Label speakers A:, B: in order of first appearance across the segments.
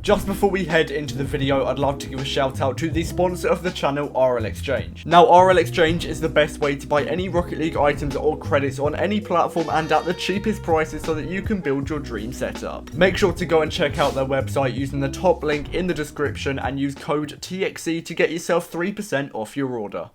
A: Just before we head into the video, I'd love to give a shout out to the sponsor of the channel, RL Exchange. Now, RL Exchange is the best way to buy any Rocket League items or credits on any platform and at the cheapest prices so that you can build your dream setup. Make sure to go and check out their website using the top link in the description and use code TXE to get yourself 3% off your order.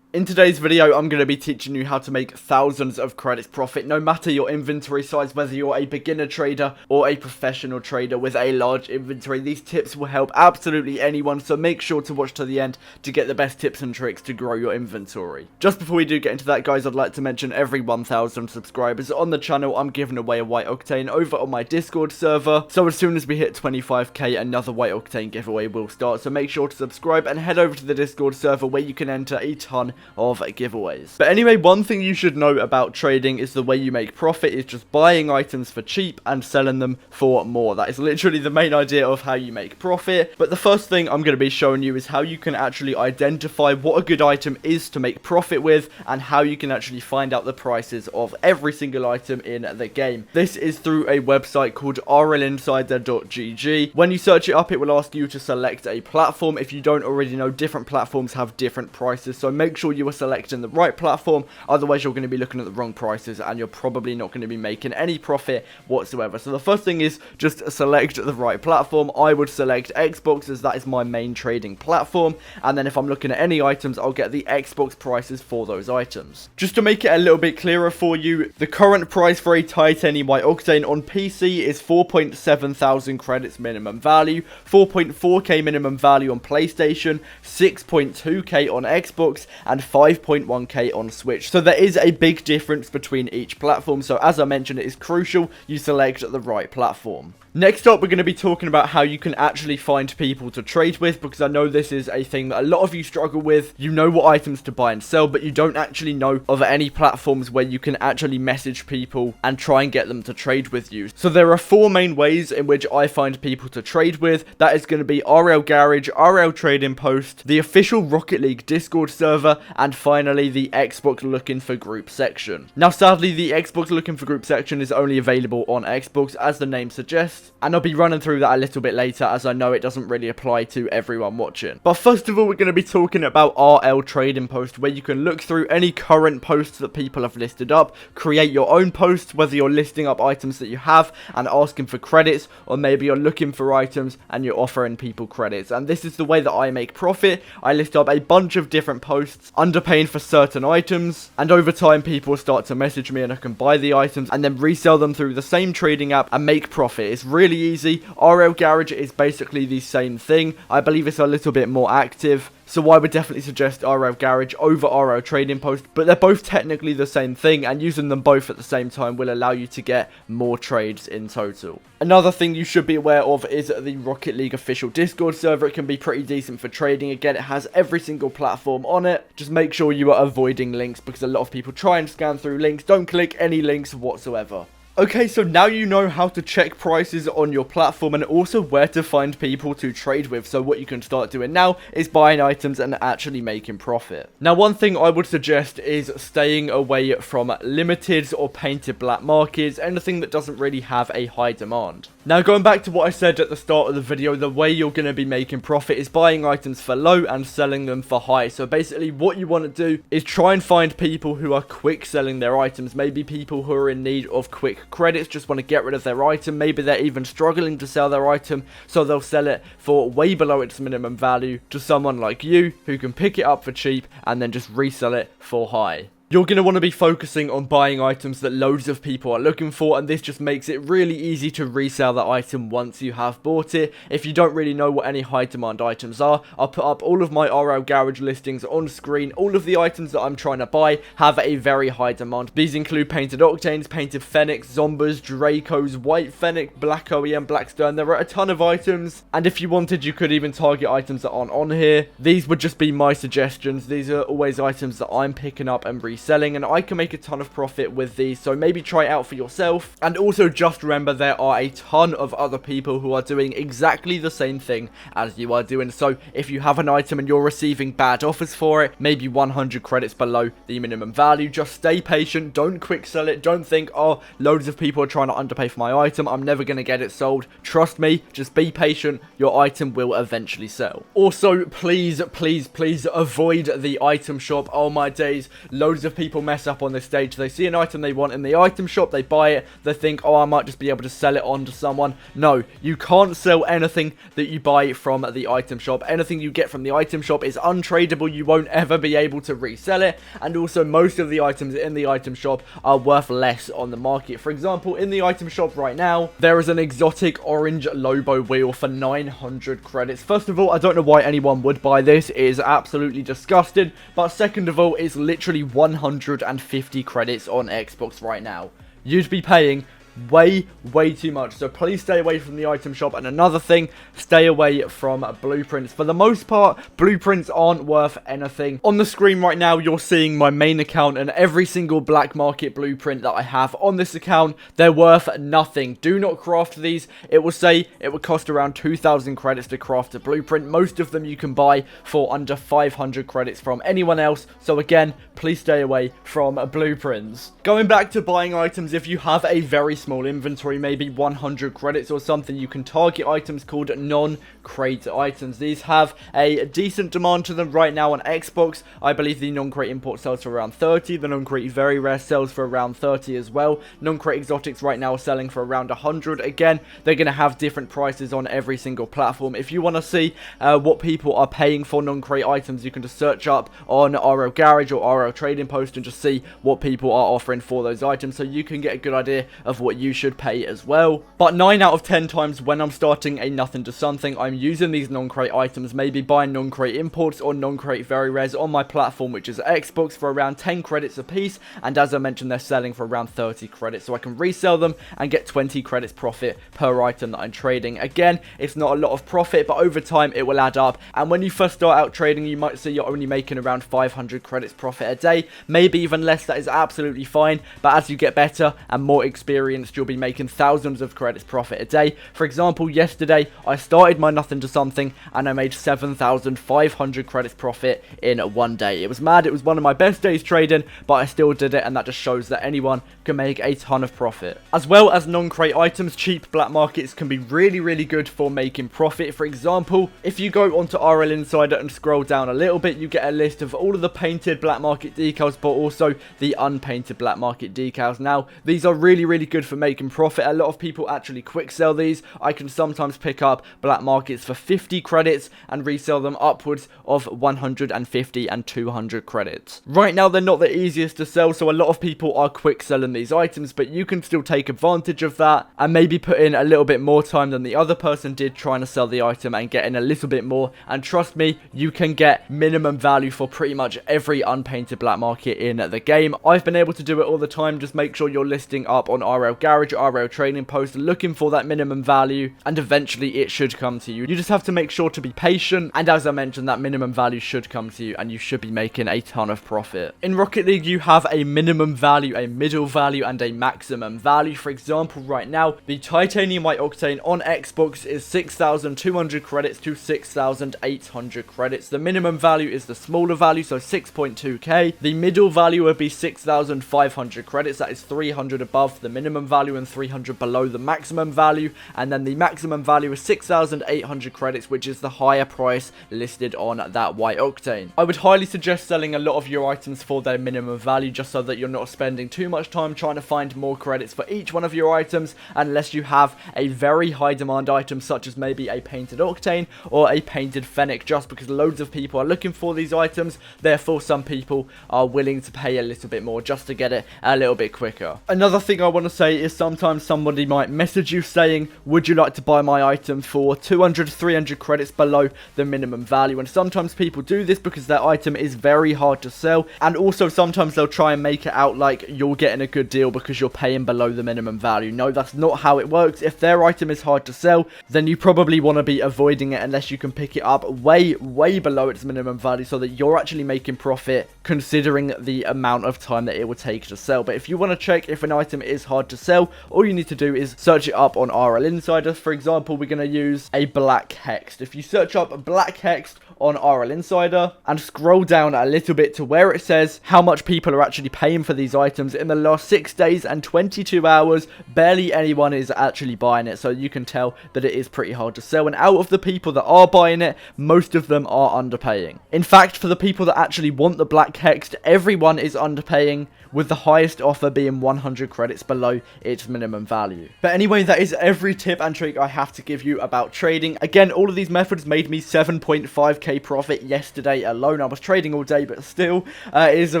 A: In today's video, I'm going to be teaching you how to make thousands of credits profit, no matter your inventory size, whether you're a beginner trader or a professional trader with a large inventory. These tips will help absolutely anyone, so make sure to watch to the end to get the best tips and tricks to grow your inventory. Just before we do get into that, guys, I'd like to mention every 1,000 subscribers on the channel, I'm giving away a White Octane over on my Discord server. So as soon as we hit 25k, another White Octane giveaway will start. So make sure to subscribe and head over to the Discord server where you can enter a ton of giveaways. But anyway, one thing you should know about trading is the way you make profit is just buying items for cheap and selling them for more. That is literally the main idea of how you make profit. But the first thing I'm going to be showing you is how you can actually identify what a good item is to make profit with and how you can actually find out the prices of every single item in the game. This is through a website called rlinsider.gg. When you search it up, it will ask you to select a platform. If you don't already know, different platforms have different prices, so make sure you are selecting the right platform, otherwise you're going to be looking at the wrong prices and you're probably not going to be making any profit whatsoever. So the first thing is just select the right platform. I would select Xbox as that is my main trading platform, and then if I'm looking at any items, I'll get the Xbox prices for those items. Just to make it a little bit clearer for you, the current price for a Titanium White Octane on PC is 4.7 thousand credits minimum value, 4.4k minimum value on PlayStation, 6.2k on Xbox, and 5.1k on Switch. So there is a big difference between each platform, so as I mentioned, it is crucial you select the right platform. Next up, we're going to be talking about how you can actually find people to trade with, because I know this is a thing that a lot of you struggle with. You know what items to buy and sell, but you don't actually know of any platforms where you can actually message people and try and get them to trade with you. So there are 4 main ways in which I find people to trade with. That is going to be RL Garage, RL Trading Post, the official Rocket League Discord server, and finally the Xbox Looking for Group section. Now sadly, the Xbox Looking for Group section is only available on Xbox, as the name suggests, and I'll be running through that a little bit later, as I know it doesn't really apply to everyone watching. But first of all, we're going to be talking about RL Trading Post, where you can look through any current posts that people have listed up, create your own posts, whether you're listing up items that you have and asking for credits, or maybe you're looking for items and you're offering people credits. And this is the way that I make profit. I list up a bunch of different posts, underpaying for certain items, and over time people start to message me and I can buy the items and then resell them through the same trading app and make profit. It's really easy. RL Garage is basically the same thing. I believe it's a little bit more active, so I would definitely suggest RL Garage over RL Trading Post, but they're both technically the same thing, and using them both at the same time will allow you to get more trades in total. Another thing you should be aware of is the Rocket League official Discord server. It can be pretty decent for trading. Again, it has every single platform on it. Just make sure you are avoiding links, because a lot of people try and scan through links. Don't click any links whatsoever. Okay, so now you know how to check prices on your platform and also where to find people to trade with. So what you can start doing now is buying items and actually making profit. Now, one thing I would suggest is staying away from limiteds or painted black markets, anything that doesn't really have a high demand. Now, going back to what I said at the start of the video, the way you're going to be making profit is buying items for low and selling them for high. So basically what you want to do is try and find people who are quick selling their items, maybe people who are in need of quick credits, just want to get rid of their item. Maybe they're even struggling to sell their item, so they'll sell it for way below its minimum value to someone like you who can pick it up for cheap and then just resell it for high. You're going to want to be focusing on buying items that loads of people are looking for, and this just makes it really easy to resell the item once you have bought it. If you don't really know what any high demand items are, I'll put up all of my RL Garage listings on screen. All of the items that I'm trying to buy have a very high demand. These include Painted Octanes, Painted Fennecs, Zombas, Dracos, White Fennec, Black OEM, Black Stern. There are a ton of items, and if you wanted, you could even target items that aren't on here. These would just be my suggestions. These are always items that I'm picking up and reselling reselling, and I can make a ton of profit with these, so maybe try it out for yourself. And also just remember, there are a ton of other people who are doing exactly the same thing as you are doing. So if you have an item and you're receiving bad offers for it, maybe 100 credits below the minimum value, just stay patient, don't quick sell it, don't think, oh, loads of people are trying to underpay for my item, I'm never going to get it sold. Trust me, just be patient, your item will eventually sell. Also, please avoid the item shop. Oh my days, loads of people mess up on this stage. They see an item they want in the item shop, they buy it, they think, oh, I might just be able to sell it on to someone. No, you can't sell anything that you buy from the item shop. Anything you get from the item shop is untradeable, you won't ever be able to resell it, and also most of the items in the item shop are worth less on the market. For example, in the item shop right now, there is an exotic orange Lobo wheel for 900 credits. First of all, I don't know why anyone would buy this, it is absolutely disgusting, but second of all, it's literally 150 credits on Xbox right now. You'd be paying way too much, so please stay away from the item shop. And another thing, stay away from blueprints. For the most part, blueprints aren't worth anything. On the screen right now, you're seeing my main account, and every single black market blueprint that I have on this account, they're worth nothing. Do not craft these. It will say it would cost around 2,000 credits to craft a blueprint. Most of them you can buy for under 500 credits from anyone else, so again, please stay away from blueprints. Going back to buying items, if you have a very small inventory, maybe 100 credits or something, you can target items called non-crate items. These have a decent demand to them right now on Xbox. I believe the non-crate import sells for around 30, the non-crate very rare sells for around 30 as well. Non-crate exotics right now are selling for around 100. Again, they're going to have different prices on every single platform. If you want to see what people are paying for non-crate items, you can just search up on RL Garage or RL Trading Post and just see what people are offering for those items, so you can get a good idea of what you should pay as well. But 9 out of 10 times when I'm starting a nothing to something, I'm using these non-crate items, maybe buying non-crate imports or non-crate very rares on my platform, which is Xbox, for around 10 credits a piece, and as I mentioned, they're selling for around 30 credits, so I can resell them and get 20 credits profit per item that I'm trading. Again, it's not a lot of profit, but over time it will add up, and when you first start out trading, you might see you're only making around 500 credits profit a day, maybe even less. That is absolutely fine, but as you get better and more experienced, you'll be making thousands of credits profit a day. For example, yesterday I started my nothing to something and I made 7,500 credits profit in one day. It was mad, it was one of my best days trading, but I still did it, and that just shows that anyone can make a ton of profit. As well as non-crate items, cheap black markets can be really good for making profit. For example, if you go onto RL Insider and scroll down a little bit, you get a list of all of the painted black market decals, but also the unpainted black market decals. Now, these are really good for making profit. A lot of people actually quick sell these. I can sometimes pick up black markets for 50 credits and resell them upwards of 150 and 200 credits. Right now, they're not the easiest to sell, so a lot of people are quick selling these items, but you can still take advantage of that and maybe put in a little bit more time than the other person did trying to sell the item and get in a little bit more. And trust me, you can get minimum value for pretty much every unpainted black market in the game. I've been able to do it all the time. Just make sure you're listing up on RL Garage, RL Trading Post, looking for that minimum value, and eventually it should come to you. You just have to make sure to be patient, and as I mentioned, that minimum value should come to you and you should be making a ton of profit. In Rocket League, you have a minimum value, a middle value, and a maximum value. For example, right now, the Titanium White Octane on Xbox is 6,200 credits to 6,800 credits. The minimum value is the smaller value, so 6.2k. The middle value would be 6,500 credits. That is 300 above the minimum value and 300 below the maximum value. And then the maximum value is 6,800 credits, which is the higher price listed on that White Octane. I would highly suggest selling a lot of your items for their minimum value, just so that you're not spending too much time trying to find more credits for each one of your items, unless you have a very high demand item, such as maybe a painted Octane or a painted Fennec, just because loads of people are looking for these items. Therefore, some people are willing to pay a little bit more just to get it a little bit quicker. Another thing I want to say way is sometimes somebody might message you saying, would you like to buy my item for 200, 300 credits below the minimum value? And sometimes people do this because their item is very hard to sell, and also sometimes they'll try and make it out like you're getting a good deal because you're paying below the minimum value. No, that's not how it works. If their item is hard to sell, then you probably want to be avoiding it unless you can pick it up way below its minimum value so that you're actually making profit considering the amount of time that it will take to sell. But if you want to check if an item is hard to sell, all you need to do is search it up on RL Insider. For example, we're going to use a Black Hext. If you search up Black Hext on RL Insider and scroll down a little bit to where it says how much people are actually paying for these items in the last 6 days and 22 hours, barely anyone is actually buying it, so you can tell that it is pretty hard to sell. And out of the people that are buying it, most of them are underpaying. In fact, for the people that actually want the Black Hext, everyone is underpaying, with the highest offer being 100 credits below its minimum value. But anyway, that is every tip and trick I have to give you about trading. Again, all of these methods made me 7.5k profit yesterday alone. I was trading all day, but still, it is a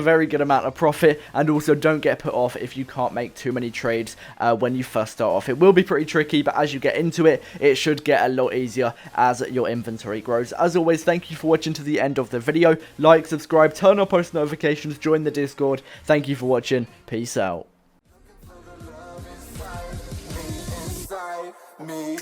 A: very good amount of profit. And also, don't get put off if you can't make too many trades when you first start off. It will be pretty tricky, but as you get into it, it should get a lot easier as your inventory grows. As always, thank you for watching to the end of the video. Like, subscribe, turn on post notifications, join the Discord. Thank you for watching. Peace out.
B: Me.